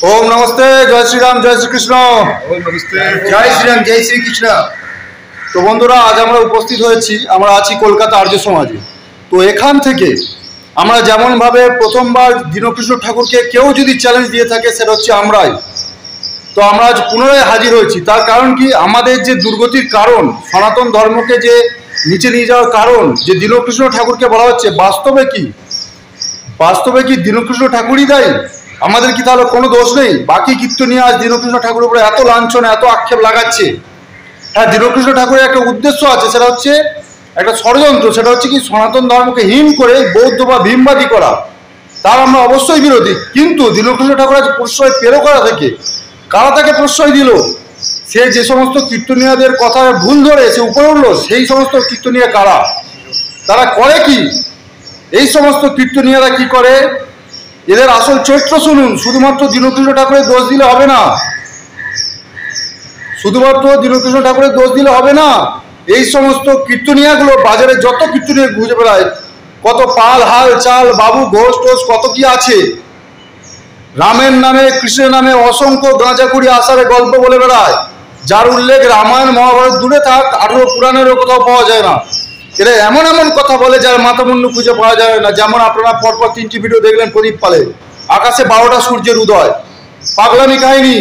ओम नमस्ते, जय श्री राम, जय श्री कृष्ण। ओम नमस्ते, जय श्री राम, जय श्री कृष्ण। तो बंधुरा आज আমরা উপস্থিত হয়েছি, আমরা আছি কলকাতা আর্য সমাজে। তো এখান থেকে আমরা যেমন ভাবে প্রথমবার দীনকৃষ্ণ ঠাকুরকে কেউ যদি চ্যালেঞ্জ দিয়ে থাকে সেটা হচ্ছে আমরাই। তো আমরা আজ পুনরায় হাজির হয়েছি। তার কারণ কি, আমাদের যে দুর্গতির কারণ, সনাতন ধর্মকে যে নিচে নিয়ে যাওয়ার কারণ, যে দীনকৃষ্ণ ঠাকুরকে বলা হচ্ছে, বাস্তবে কি দীনকৃষ্ণ ঠাকুরই দায়ী? আমাদের কি তাহলে কোনো দোষ নেই? বাকি কীর্তনীয় আজ দীনকৃষ্ণ ঠাকুরের উপরে এত লাঞ্ছনা, এত আক্ষেপ লাগাচ্ছে। হ্যাঁ, দীনকৃষ্ণ ঠাকুরের একটা উদ্দেশ্য আছে, সেটা হচ্ছে একটা ষড়যন্ত্র। সেটা হচ্ছে কি, সনাতন ধর্মকে হীন করে বৌদ্ধ বা ভীমবাদী করা। তার আমরা অবশ্যই বিরোধী। কিন্তু দীনকৃষ্ণ ঠাকুর আজ প্রশ্রয় পেল কারা থেকে? কারা তাকে প্রশ্রয় দিল? সে যে সমস্ত কীর্তনীয়দের কথা ভুল ধরে সে উপরে উঠল, সেই সমস্ত কীর্তনীয় কারা? তারা করে কি? এই সমস্ত কীর্তনীয়রা কি করে? এদের আসল চরিত্র শুনুন। শুধুমাত্র দীনকৃষ্ণ ঠাকুরের দোষ দিলে হবে না, এই সমস্ত কীর্তনীয়গুলো, বাজারে যত কীর্তনীয় ঘুরে বেড়ায়, কত পাল হাল চাল বাবু ঘোষ টোষ কত কি আছে, রামের নামে কৃষ্ণের নামে অসংখ্য গাঁজাখুরি আসারে গল্প বলে বেড়ায়, যার উল্লেখ রামায়ণ মহাভারত দূরে থাক, 18 পুরাণেরও কোথাও পাওয়া যায় না। এরা এমন এমন কথা বলে যার মাথা মুন্ডু খুঁজে পাওয়া যায় না। যেমন আপনারা পরপর 3টি ভিডিও দেখলেন প্রদীপ পালে, আকাশে 12টা সূর্যের উদয়, পাগলামি কাহিনী।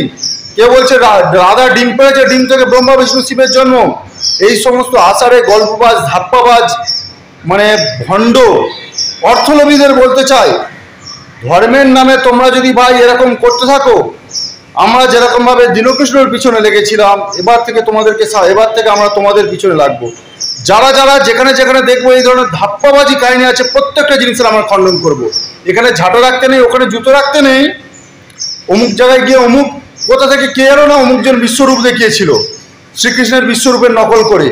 কে বলছে রাধা ডিম পেয়েছে, ডিম থেকে ব্রহ্মা বিষ্ণু শিবের জন্ম। এই সমস্ত আষাঢ়ে গল্পবাজ, ধাপ্পাবাজ, মানে ভণ্ড অর্থলোভীদের বলতে চাই, ধর্মের নামে তোমরা যদি ভাই এরকম করতে থাকো, আমরা যেরকমভাবে দীনকৃষ্ণের পিছনে লেগেছিলাম, এবার থেকে আমরা তোমাদের পিছনে লাগবো। যারা যেখানে দেখবো এই ধরনের ধাপ্পাবাজি কাহিনী আছে, প্রত্যেকটা জিনিসের আমরা খণ্ডন করব। এখানে ঝাঁটো রাখতে নেই, ওখানে জুতো রাখতে নেই। অমুক জায়গায় গিয়ে অমুক কোথা থেকে কে এলো না, অমুকজন বিশ্বরূপ দেখিয়েছিল শ্রীকৃষ্ণের বিশ্বরূপের নকল করে।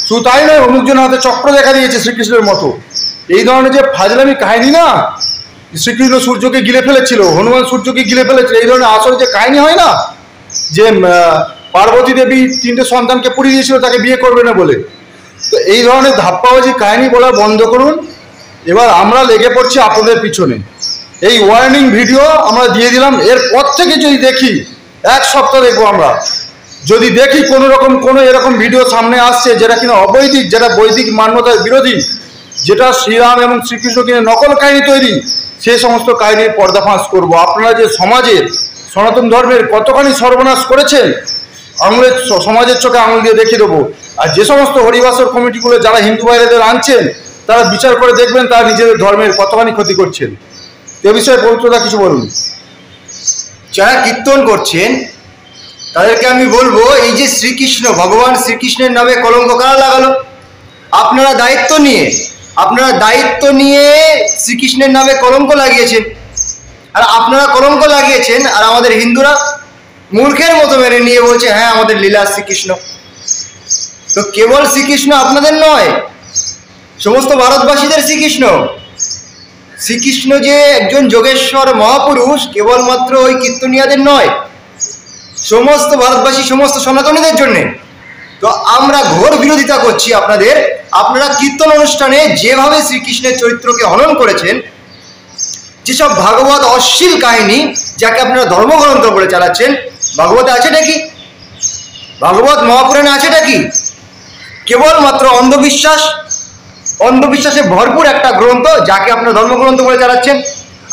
শুধু তাই নয়, অমুকজন হাতে চক্র দেখা দিয়েছে শ্রীকৃষ্ণের মতো। এই ধরনের যে ফাজলামি কাহিনী না, শ্রীকৃষ্ণ সূর্যকে গিলে ফেলেছিল, হনুমান সূর্যকে গিলে ফেলেছিল, এই ধরনের আসলে যে কাহিনী হয় না, যে পার্বতী দেবী 3টে সন্তানকে পুড়িয়ে দিয়েছিল তাকে বিয়ে করবে না বলে। তো এই ধরনের ধাপ্পাবাজি কাহিনী বলা বন্ধ করুন। এবার আমরা লেগে পড়ছি আপনাদের পিছনে। এই ওয়ার্নিং ভিডিও আমরা দিয়ে দিলাম। এরপর থেকে যদি দেখি, 1 সপ্তাহ দেখবো আমরা, যদি দেখি কোনো এরকম ভিডিও সামনে আসছে যেটা কিনা অবৈদিক, যেটা বৈদিক মান্যতার বিরোধী, যেটা শ্রীরাম এবং শ্রীকৃষ্ণকে নকল কাহিনী তৈরি, সেই সমস্ত কাহিনীর পর্দাফাঁস করব। আপনারা যে সমাজের, সনাতন ধর্মের কতখানি সর্বনাশ করেছেন, সমাজের চোখে আঙুল দিয়ে দেখিয়ে দেবো। আর যে সমস্ত হরিবাসর কমিটিগুলো যারা হিন্দু ভাইদের আনছেন, তারা বিচার করে দেখবেন তারা নিজেদের ধর্মের কতখানি ক্ষতি করছেন। এ বিষয়ে পবিত্রতা কিছু বলুন। যারা কীর্তন করছেন তাদেরকে আমি বলবো, এই যে শ্রীকৃষ্ণ, ভগবান শ্রীকৃষ্ণের নামে কলঙ্ক কারা লাগালো? আপনারা দায়িত্ব নিয়ে শ্রীকৃষ্ণের নামে কলঙ্ক লাগিয়েছেন। আর আপনারা কলঙ্ক লাগিয়েছেন, আর আমাদের হিন্দুরা মূর্খের মতো মেনে নিয়ে বলছে হ্যাঁ আমাদের লীলা শ্রীকৃষ্ণ। তো কেবল শ্রীকৃষ্ণ আপনাদের নয়, সমস্ত ভারতবাসীদের শ্রীকৃষ্ণ যে একজন যোগেশ্বর মহাপুরুষ, কেবলমাত্র ওই কীর্তনীয়াদের নয়, সমস্ত ভারতবাসী, সমস্ত সনাতনীদের জন্যে। তো আমরা ঘোর বিরোধিতা করছি আপনাদের। আপনারা কীর্তন অনুষ্ঠানে যেভাবে শ্রীকৃষ্ণের চরিত্রকে হনন করেছেন, যেসব ভাগবত অশ্লীল কাহিনী, যাকে আপনারা ধর্মগ্রন্থ বলে চালাচ্ছেন, ভাগবতে আছেটা কি? ভাগবত মহাপুরাণে আছেটা কি? কেবলমাত্র অন্ধবিশ্বাসে ভরপুর একটা গ্রন্থ, যাকে আপনারা ধর্মগ্রন্থ বলে চালাচ্ছেন।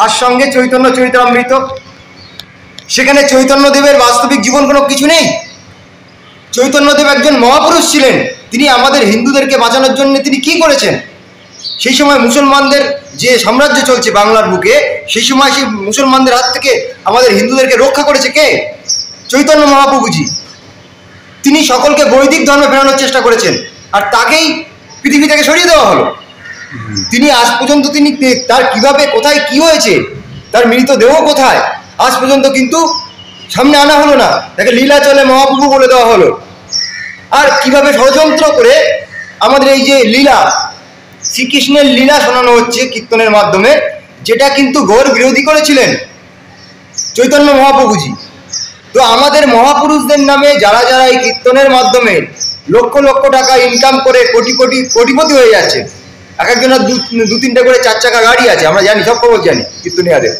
আর সঙ্গে চৈতন্য চরিতামৃত, সেখানে চৈতন্যদেবের বাস্তবিক জীবন কোনো কিছু নেই। চৈতন্যদেব একজন মহাপুরুষ ছিলেন। তিনি আমাদের হিন্দুদেরকে বাঁচানোর জন্য তিনি কি করেছেন? সেই সময় মুসলমানদের যে সাম্রাজ্য চলছে বাংলার বুকে, সেই সময় সেই মুসলমানদের হাত থেকে আমাদের হিন্দুদেরকে রক্ষা করেছে কে? চৈতন্য মহাপ্রভুজি। তিনি সকলকে বৈদিক ধর্মে ফেরানোর চেষ্টা করেছেন, আর তাকেই পৃথিবী থেকে সরিয়ে দেওয়া হলো। তিনি আজ পর্যন্ত তার কিভাবে, কোথায় কি হয়েছে, তার মৃতদেহ কোথায়, আজ পর্যন্ত কিন্তু সামনে আনা হলো না। তাকে লীলাচলে মহাপ্রভু বলে দেওয়া হলো। আর কিভাবে ষড়যন্ত্র করে আমাদের এই যে লীলা, শ্রীকৃষ্ণের লীলা শোনানো হচ্ছে কীর্তনের মাধ্যমে, যেটা কিন্তু ঘোর বিরোধী করেছিলেন চৈতন্য মহাপ্রভুজি। তো আমাদের মহাপুরুষদের নামে যারা এই কীর্তনের মাধ্যমে লক্ষ লক্ষ টাকা ইনকাম করে কোটিপতি হয়ে যাচ্ছে, এক একজনের 2-3টে করে 4 চাকা গাড়ি আছে, আমরা জানি, সব খবর জানি কীর্তনীয়াদের।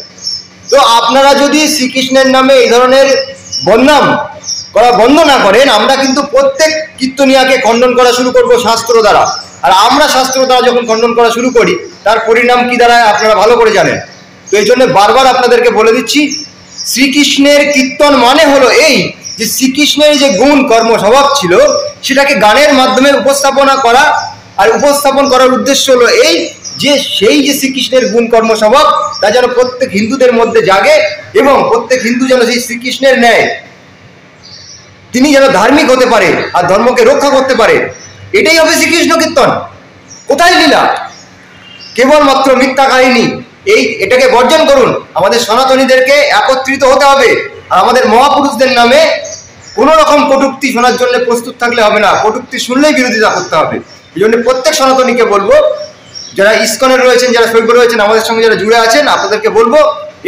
তো আপনারা যদি শ্রীকৃষ্ণের নামে এই ধরনের বদনাম করা বন্ধ না করেন, আমরা কিন্তু প্রত্যেক কীর্তনিয়াকে খণ্ডন করা শুরু করব শাস্ত্র দ্বারা। আর আমরা শাস্ত্র দ্বারা যখন খণ্ডন করা শুরু করি, তার পরিণাম কি দাঁড়ায় আপনারা ভালো করে জানেন। তো এই জন্য বারবার আপনাদেরকে বলে দিচ্ছি, শ্রীকৃষ্ণের কীর্তন মানে হলো এই যে শ্রীকৃষ্ণের যে গুণ কর্ম স্বভাব ছিল সেটাকে গানের মাধ্যমে উপস্থাপনা করা। আর উপস্থাপন করার উদ্দেশ্য হলো এই যে সেই যে শ্রীকৃষ্ণের গুণ কর্ম স্বভাব তা যেন প্রত্যেক হিন্দুদের মধ্যে জাগে এবং প্রত্যেক হিন্দু যেন সেই শ্রীকৃষ্ণের ন্যায় তিনি যেন ধার্মিক হতে পারে আর ধর্মকে রক্ষা করতে পারে। এটাই হবে শ্রীকৃষ্ণ কীর্তন। কোথায় লীলা? কেবলমাত্র মিথ্যা কাহিনী। এটাকে বর্জন করুন। আমাদের সনাতনীদেরকে একত্রিত হতে হবে। আর আমাদের মহাপুরুষদের নামে কোনো রকম কটূক্তি শোনার জন্য প্রস্তুত থাকলে হবে না, কটূক্তি শুনলেই বিরোধিতা করতে হবে। এই জন্য প্রত্যেক সনাতনীকে বলবো, যারা ইস্কনের রয়েছেন, যারা শৈব রয়েছেন, আমাদের সঙ্গে যারা জুড়ে আছেন, আপনাদেরকে বলবো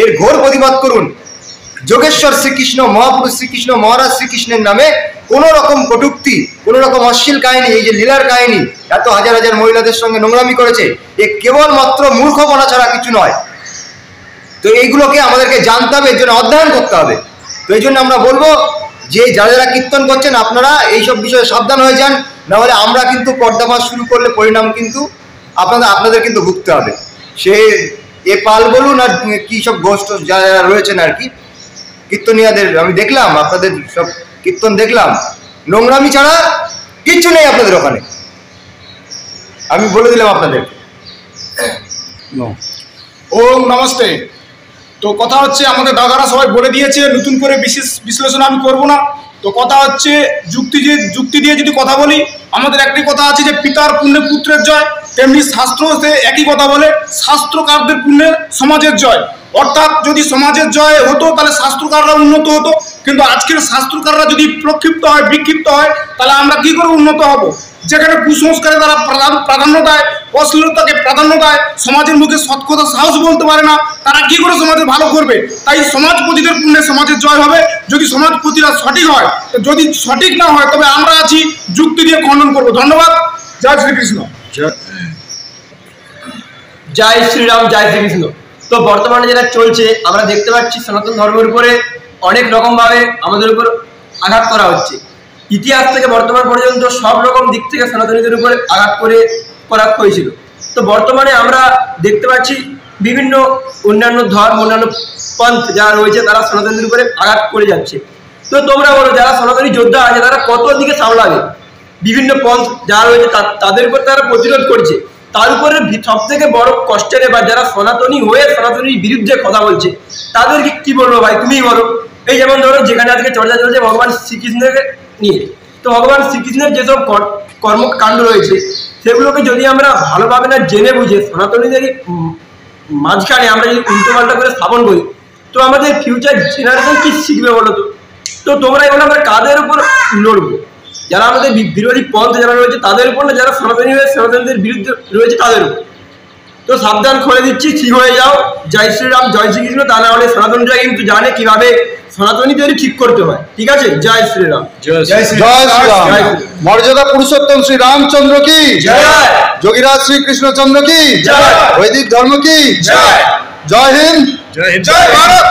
এর ঘোর প্রতিবাদ করুন। যোগেশ্বর শ্রীকৃষ্ণ, মহাপুরুষ শ্রীকৃষ্ণ, মহারাজ শ্রীকৃষ্ণের নামে কোনো রকম কটূক্তি, কোনো রকম অশ্লীল কাহিনী, এই যে লীলার কাহিনী, এত হাজার হাজার মহিলাদের সঙ্গে নোংরামি করেছে, এ কেবলমাত্র মূর্খপনা ছাড়া কিছু নয়। তো এইগুলোকে আমাদেরকে জানতে হবে, এর জন্য অধ্যয়ন করতে হবে। তো এই জন্য আমরা বলবো যে যারা যারা কীর্তন করছেন আপনারা এইসব বিষয়ে সাবধান হয়ে যান, নাহলে আমরা কিন্তু পর্দাফাশ শুরু করলে পরিণাম কিন্তু আপনাদের কিন্তু ভুগতে হবে। সে এ পাল বলুন আর কী সব গোষ্ঠ যারা যারা রয়েছেন আর কি কীর্তনিয়াদের, আমি দেখলাম আপনাদের সব কীর্তন দেখলাম, নোংরামি ছাড়া কিচ্ছু নেই আপনাদের ওখানে, আমি বলে দিলাম আপনাদের। ওম নমস্তে। তো কথা হচ্ছে, আমাদের দাদারা সবাই বলে দিয়েছে, নতুন করে বিশেষ বিশ্লেষণ আমি করব না। তো কথা হচ্ছে যুক্তি দিয়ে যদি কথা বলি, আমাদের একটি কথা আছে যে পিতার পুণ্যে পুত্রের জয়, তেমনি শাস্ত্রতে একই কথা বলে, শাস্ত্রকারদের পুণ্যে সমাজের জয়। অর্থাৎ যদি সমাজের জয় হতো তাহলে শাস্ত্রকাররা উন্নত হতো, কিন্তু আজকের শাস্ত্রকাররা যদি প্রক্ষিপ্ত হয়, বিক্ষিপ্ত হয়, তাহলে আমরা কি করে উন্নত হব? যেখানে কুসংস্কারে তারা প্রাধান্য দেয়, অশ্লীলতাকে প্রাধান্য দেয়, সমাজের মুখে সৎ কথা সাহস বলতে পারে না, তারা কি করে সমাজে ভালো করবে? তাই সমাজপতিদের পুণ্যে সমাজের জয় হবে যদি সমাজপতিরা সঠিক হয়। যদি সঠিক না হয় তবে আমরা আছি যুক্তি দিয়ে খণ্ডন করব। ধন্যবাদ। জয় শ্রীকৃষ্ণ। জয় শ্রীরাম, জয় শ্রীকৃষ্ণ। তো বর্তমানে যেটা চলছে আমরা দেখতে পাচ্ছি, সনাতন ধর্মের উপরে অনেক রকমভাবে আমাদের উপর আঘাত করা হচ্ছে। ইতিহাস থেকে বর্তমান পর্যন্ত সব রকম দিক থেকে সনাতনীদের উপরে আঘাত করা হয়েছিল। তো বর্তমানে আমরা দেখতে পাচ্ছি বিভিন্ন অন্যান্য ধর্ম, অন্যান্য পন্থ যারা রয়েছে তারা সনাতনীদের উপরে আঘাত করে যাচ্ছে। তো তোমরা বলো, যারা সনাতনী যোদ্ধা আছে তারা কত দিকে সামলাবে? বিভিন্ন পন্থ যারা রয়েছে তাদের উপর তারা প্রতিরোধ করছে। তার উপরে সব থেকে বড় কষ্টের এবার যারা সনাতনী হয়ে সনাতনীর বিরুদ্ধে কথা বলছে তাদেরকে কি বলবো ভাই, তুমিই বলো। এই যেমন ধরো, যেখানে আজকে চর্চা চলছে ভগবান শ্রীকৃষ্ণকে নিয়ে, তো ভগবান শ্রীকৃষ্ণের যেসব কর্মকাণ্ড রয়েছে সেগুলোকে যদি আমরা ভালোভাবে না জেনে বুঝে সনাতনীদের মাঝখানে আমরা যদি উল্টোপাল্টা করে স্থাপন করি, তো আমাদের ফিউচার জেনারেশন কি শিখবে বলো তো? তো তোমরা এগুলো আমরা কাদের উপর লড়বো? যারা আমাদের বিরোধী পন্থ যারা রয়েছে তাদের উপর না, যারা সনাতনী হয়ে সনাতনীদের বিরুদ্ধে রয়েছে তাদের উপর। তো সাবধান করে দিচ্ছি, ঠিক হয়ে যাও। জয় শ্রীরাম, জয় শ্রীকৃষ্ণ। তাহলে আমাদের সনাতনীরা কিন্তু জানে কিভাবে সনাতনীদের ঠিক করতে হয়। ঠিক আছে? জয় শ্রীরাম, জয় শ্রীরাম। মর্যাদা পুরুষোত্তম শ্রী রামচন্দ্র কি জয়, যোগীরাজ শ্রীকৃষ্ণচন্দ্র কি জয়, বৈদিক ধর্ম কি জয়। জয় হিন্দ, জয় ভারত।